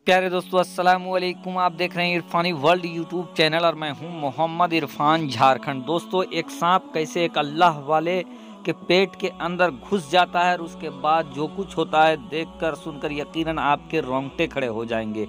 प्यारे दोस्तों अस्सलाम वालेकुम। आप देख रहे हैं इरफानी वर्ल्ड यूट्यूब चैनल और मैं हूं मोहम्मद इरफान झारखंड। दोस्तों एक सांप कैसे एक अल्लाह वाले के पेट के अंदर घुस जाता है और उसके बाद जो कुछ होता है देखकर सुनकर यकीनन आपके रोंगटे खड़े हो जाएंगे।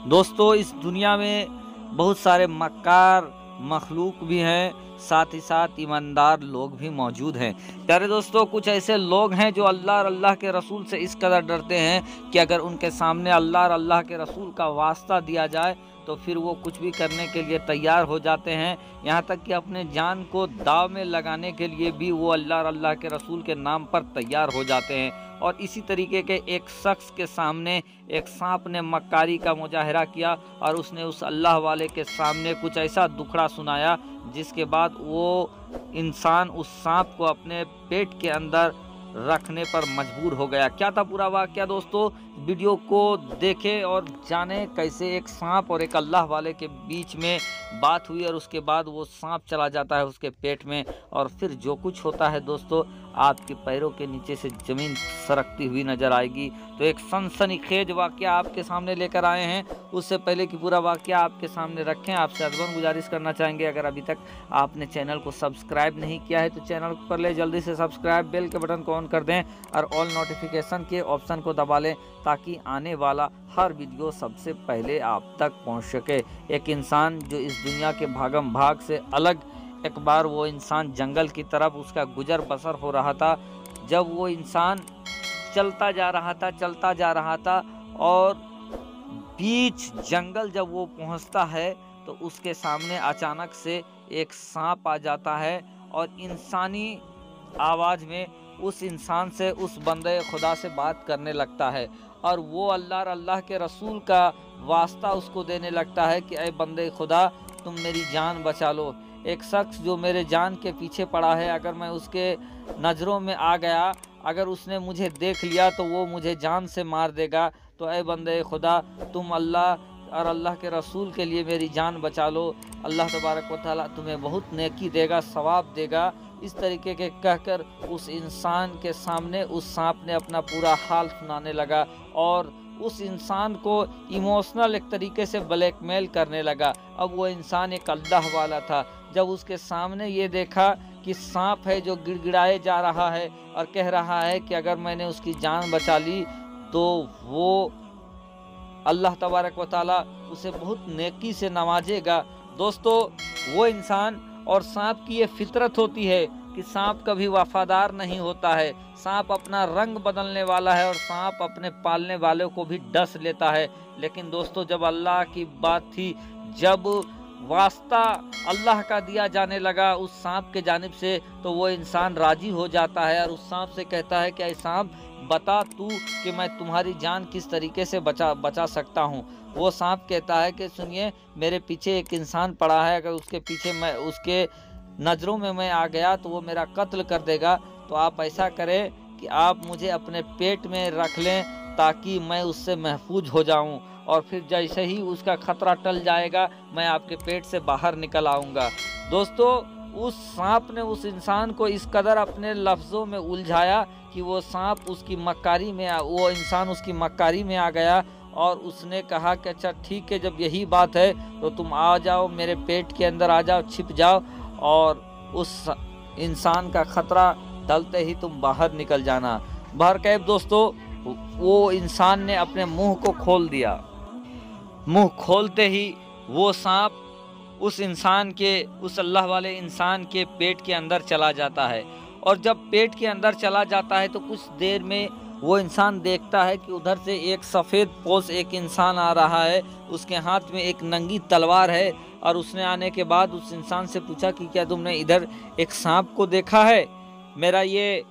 दोस्तों इस दुनिया में बहुत सारे मक्कार मखलूक भी हैं, साथ ही साथ ईमानदार लोग भी मौजूद हैं। प्यारे दोस्तों कुछ ऐसे लोग हैं जो अल्लाह और अल्लाह के रसूल से इस कदर डरते हैं कि अगर उनके सामने अल्लाह और अल्लाह के रसूल का वास्ता दिया जाए तो फिर वो कुछ भी करने के लिए तैयार हो जाते हैं। यहाँ तक कि अपने जान को दाव में लगाने के लिए भी वो अल्लाह और अल्लाह के रसूल के नाम पर तैयार हो जाते हैं। और इसी तरीके के एक शख्स के सामने एक सांप ने मक्कारी का मुजाहरा किया और उसने उस अल्लाह वाले के सामने कुछ ऐसा दुखड़ा सुनाया जिसके बाद वो इंसान उस सांप को अपने पेट के अंदर रखने पर मजबूर हो गया। क्या था पूरा वाकया दोस्तों, वीडियो को देखें और जानें कैसे एक सांप और एक अल्लाह वाले के बीच में बात हुई और उसके बाद वो सांप चला जाता है उसके पेट में और फिर जो कुछ होता है दोस्तों आपके पैरों के नीचे से ज़मीन सरकती हुई नज़र आएगी। तो एक सनसनीखेज वाकया आपके सामने लेकर आए हैं। उससे पहले कि पूरा वाकया आपके सामने रखें, आपसे अदबन गुजारिश करना चाहेंगे अगर अभी तक आपने चैनल को सब्सक्राइब नहीं किया है तो चैनल को कर ले जल्दी से सब्सक्राइब, बेल के बटन को ऑन कर दें और ऑल नोटिफिकेशन के ऑप्शन को दबा लें ताकि आने वाला हर वीडियो सबसे पहले आप तक पहुंच सके। एक इंसान जो इस दुनिया के भागम भाग से अलग, एक बार वो इंसान जंगल की तरफ उसका गुजर बसर हो रहा था। जब वो इंसान चलता जा रहा था और बीच जंगल जब वो पहुंचता है तो उसके सामने अचानक से एक सांप आ जाता है और इंसानी आवाज़ में उस इंसान से, उस बंदे खुदा से बात करने लगता है और वो अल्लाह और अल्लाह के रसूल का वास्ता उसको देने लगता है कि ऐ बंदे खुदा तुम मेरी जान बचा लो। एक शख्स जो मेरे जान के पीछे पड़ा है, अगर मैं उसके नज़रों में आ गया, अगर उसने मुझे देख लिया तो वो मुझे जान से मार देगा। तो ऐ बंदे खुदा तुम अल्लाह और अल्लाह के रसूल के लिए मेरी जान बचा लो, अल्लाह तबारक व तआला तुम्हें बहुत नेकी देगा, सवाब देगा। इस तरीके के कहकर उस इंसान के सामने उस सांप ने अपना पूरा हाल सुनाने लगा और उस इंसान को इमोशनल एक तरीके से ब्लैकमेल करने लगा। अब वो इंसान एक अल्लाह वाला था। जब उसके सामने ये देखा कि सांप है जो गिड़गिड़ाए जा रहा है और कह रहा है कि अगर मैंने उसकी जान बचा ली तो वो अल्लाह तबारक व तआला उसे बहुत नेकी से नवाजेगा। दोस्तों वो इंसान और सांप की ये फितरत होती है कि सांप कभी वफादार नहीं होता है, सांप अपना रंग बदलने वाला है और सांप अपने पालने वालों को भी डस लेता है। लेकिन दोस्तों जब अल्लाह की बात थी, जब वास्ता अल्लाह का दिया जाने लगा उस सांप के जानिब से, तो वो इंसान राजी हो जाता है और उस सांप से कहता है कि ऐ सांप बता तू कि मैं तुम्हारी जान किस तरीके से बचा सकता हूँ। वो सांप कहता है कि सुनिए मेरे पीछे एक इंसान पड़ा है, अगर उसके पीछे मैं उसके नज़रों में मैं आ गया तो वो मेरा कत्ल कर देगा। तो आप ऐसा करें कि आप मुझे अपने पेट में रख लें ताकि मैं उससे महफूज हो जाऊं और फिर जैसे ही उसका खतरा टल जाएगा मैं आपके पेट से बाहर निकल आऊँगा। दोस्तों उस सांप ने उस इंसान को इस कदर अपने लफ्ज़ों में उलझाया कि वो सांप उसकी मक्कारी में वो इंसान उसकी मक्कारी में आ गया और उसने कहा कि अच्छा ठीक है, जब यही बात है तो तुम आ जाओ मेरे पेट के अंदर आ जाओ, छिप जाओ और उस इंसान का ख़तरा टलते ही तुम बाहर निकल जाना। बहरकैफ दोस्तों वो इंसान ने अपने मुंह को खोल दिया। मुंह खोलते ही वो सांप उस इंसान के, उस अल्लाह वाले इंसान के पेट के अंदर चला जाता है और जब पेट के अंदर चला जाता है तो कुछ देर में वो इंसान देखता है कि उधर से एक सफ़ेद पोश एक इंसान आ रहा है, उसके हाथ में एक नंगी तलवार है और उसने आने के बाद उस इंसान से पूछा कि क्या तुमने इधर एक सांप को देखा है? मेरा ये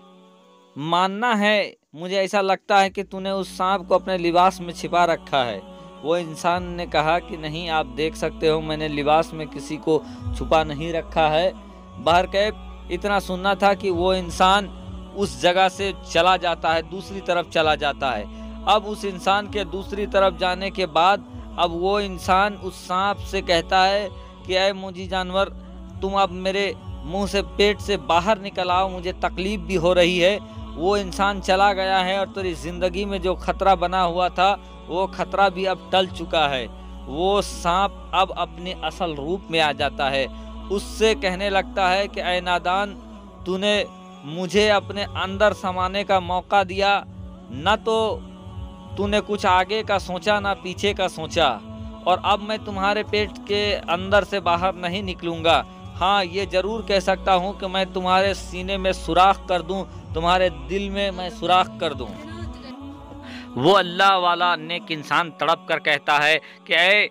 मानना है, मुझे ऐसा लगता है कि तूने उस सांप को अपने लिबास में छिपा रखा है। वो इंसान ने कहा कि नहीं, आप देख सकते हो मैंने लिबास में किसी को छुपा नहीं रखा है। बहरकैफ इतना सुनना था कि वो इंसान उस जगह से चला जाता है, दूसरी तरफ चला जाता है। अब उस इंसान के दूसरी तरफ जाने के बाद अब वो इंसान उस सांप से कहता है कि ऐ मुझी जानवर तुम अब मेरे मुंह से पेट से बाहर निकल आओ, मुझे तकलीफ़ भी हो रही है। वो इंसान चला गया है और तेरी ज़िंदगी में जो ख़तरा बना हुआ था वो खतरा भी अब टल चुका है। वो सांप अब अपने असल रूप में आ जाता है। उससे कहने लगता है कि ऐ नादान, तूने मुझे अपने अंदर समाने का मौका दिया, न तो तूने कुछ आगे का सोचा ना पीछे का सोचा, और अब मैं तुम्हारे पेट के अंदर से बाहर नहीं निकलूंगा। हाँ, ये जरूर कह सकता हूँ कि मैं तुम्हारे सीने में सुराख कर दूं, तुम्हारे दिल में मैं सुराख कर दूं। वो अल्लाह वाला नेक इंसान तड़प कर कहता है कि ऐ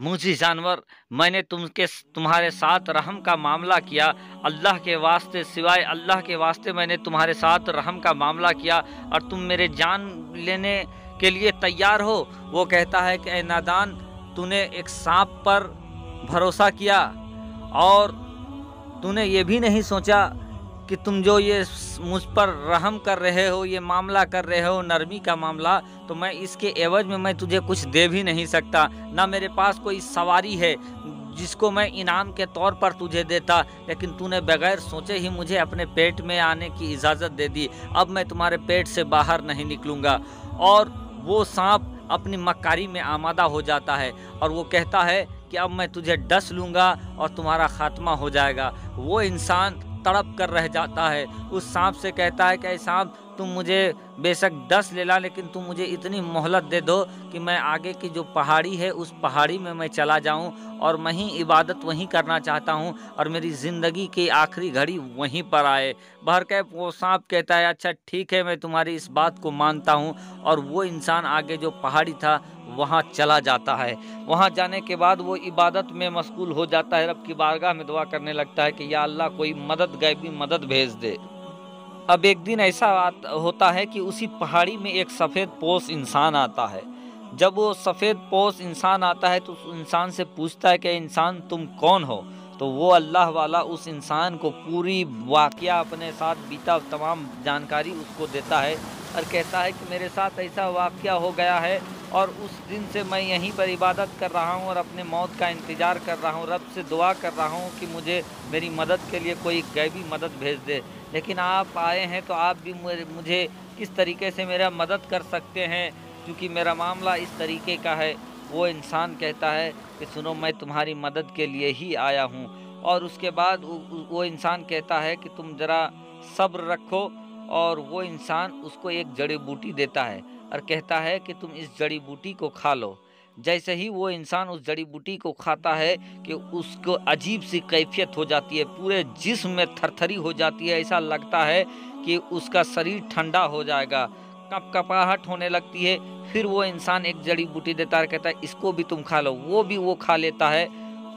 मुझी जानवर, मैंने तुम्हारे साथ रहम का मामला किया, अल्लाह के वास्ते, सिवाय अल्लाह के वास्ते मैंने तुम्हारे साथ रहम का मामला किया और तुम मेरे जान लेने के लिए तैयार हो। वो कहता है कि ऐ नादान, तूने एक सांप पर भरोसा किया और तूने ये भी नहीं सोचा कि तुम जो ये मुझ पर रहम कर रहे हो, ये मामला कर रहे हो नरमी का मामला, तो मैं इसके एवज में मैं तुझे कुछ दे भी नहीं सकता। ना मेरे पास कोई सवारी है जिसको मैं इनाम के तौर पर तुझे देता, लेकिन तूने बगैर सोचे ही मुझे अपने पेट में आने की इजाज़त दे दी। अब मैं तुम्हारे पेट से बाहर नहीं निकलूँगा। और वो सांप अपनी मक्कारी में आमादा हो जाता है और वो कहता है कि अब मैं तुझे डस लूँगा और तुम्हारा खात्मा हो जाएगा। वो इंसान तड़प कर रह जाता है, उस सांप से कहता है कि ऐ सांप, तुम मुझे बेशक डस लेला, लेकिन तुम मुझे इतनी मोहलत दे दो कि मैं आगे की जो पहाड़ी है उस पहाड़ी में मैं चला जाऊं और मैं ही इबादत वहीं करना चाहता हूं और मेरी ज़िंदगी की आखिरी घड़ी वहीं पर आए। बहरकैफ वो सांप कहता है अच्छा ठीक है, मैं तुम्हारी इस बात को मानता हूं। और वो इंसान आगे जो पहाड़ी था वहाँ चला जाता है। वहाँ जाने के बाद वो इबादत में मशगूल हो जाता है, रब की बारगाह में दुआ करने लगता है कि या अल्लाह, कोई मदद, गैबी मदद भेज दे। अब एक दिन ऐसा होता है कि उसी पहाड़ी में एक सफ़ेद पोश इंसान आता है। जब वो सफ़ेद पोश इंसान आता है तो उस इंसान से पूछता है कि इंसान तुम कौन हो। तो वो अल्लाह वाला उस इंसान को पूरी वाक़या, अपने साथ बीता तमाम जानकारी उसको देता है और कहता है कि मेरे साथ ऐसा वाक़या हो गया है और उस दिन से मैं यहीं पर इबादत कर रहा हूँ और अपने मौत का इंतज़ार कर रहा हूँ, रब से दुआ कर रहा हूँ कि मुझे मेरी मदद के लिए कोई गैबी मदद भेज दे। लेकिन आप आए हैं तो आप भी मुझे किस तरीके से मेरा मदद कर सकते हैं, क्योंकि मेरा मामला इस तरीके का है। वो इंसान कहता है कि सुनो, मैं तुम्हारी मदद के लिए ही आया हूँ। और उसके बाद वो इंसान कहता है कि तुम ज़रा सब्र रखो। और वो इंसान उसको एक जड़ी बूटी देता है और कहता है कि तुम इस जड़ी बूटी को खा लो। जैसे ही वो इंसान उस जड़ी बूटी को खाता है कि उसको अजीब सी कैफियत हो जाती है, पूरे जिस्म में थरथरी हो जाती है, ऐसा लगता है कि उसका शरीर ठंडा हो जाएगा, कपकपाहट होने लगती है। फिर वो इंसान एक जड़ी बूटी देता है, कहता है इसको भी तुम खा लो। वो खा लेता है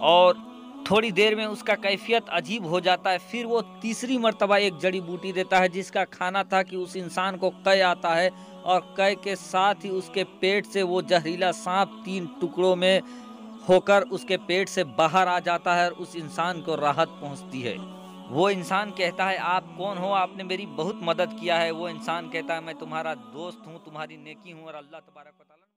और थोड़ी देर में उसका कैफियत अजीब हो जाता है। फिर वो तीसरी मर्तबा एक जड़ी बूटी देता है जिसका खाना था कि उस इंसान को कै आता है और कै के साथ ही उसके पेट से वो जहरीला सांप 3 टुकड़ों में होकर उसके पेट से बाहर आ जाता है और उस इंसान को राहत पहुंचती है। वो इंसान कहता है आप कौन हो, आपने मेरी बहुत मदद किया है। वो इंसान कहता है मैं तुम्हारा दोस्त हूँ, तुम्हारी नेकी हूँ और अल्लाह तबारक व तआला